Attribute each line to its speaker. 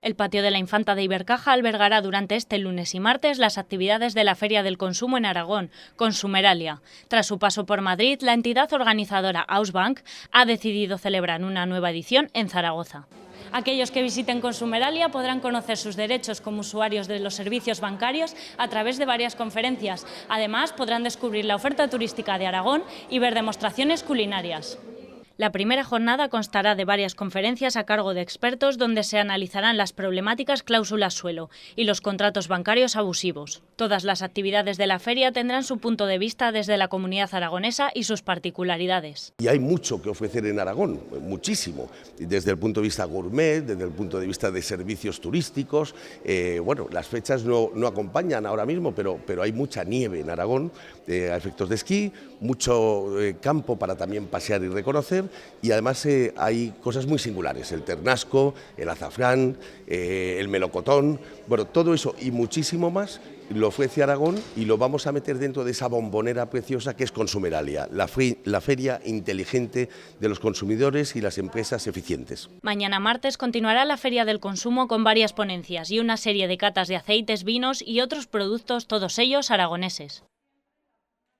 Speaker 1: El patio de la Infanta de Ibercaja albergará durante este lunes y martes las actividades de la Feria del Consumo en Aragón, Consumeralia. Tras su paso por Madrid, la entidad organizadora Ausbank ha decidido celebrar una nueva edición en Zaragoza. Aquellos que visiten Consumeralia podrán conocer sus derechos como usuarios de los servicios bancarios a través de varias conferencias. Además, podrán descubrir la oferta turística de Aragón y ver demostraciones culinarias. La primera jornada constará de varias conferencias a cargo de expertos donde se analizarán las problemáticas cláusulas suelo y los contratos bancarios abusivos. Todas las actividades de la feria tendrán su punto de vista desde la comunidad aragonesa y sus particularidades.
Speaker 2: Y hay mucho que ofrecer en Aragón, muchísimo, desde el punto de vista gourmet, desde el punto de vista de servicios turísticos. Bueno, las fechas no acompañan ahora mismo, pero hay mucha nieve en Aragón a efectos de esquí, mucho campo para también pasear y reconocer. Y además hay cosas muy singulares, el ternasco, el azafrán, el melocotón, bueno, todo eso y muchísimo más lo ofrece Aragón y lo vamos a meter dentro de esa bombonera preciosa que es Consumeralia, la feria inteligente de los consumidores y las empresas eficientes.
Speaker 1: Mañana martes continuará la Feria del Consumo con varias ponencias y una serie de catas de aceites, vinos y otros productos, todos ellos aragoneses.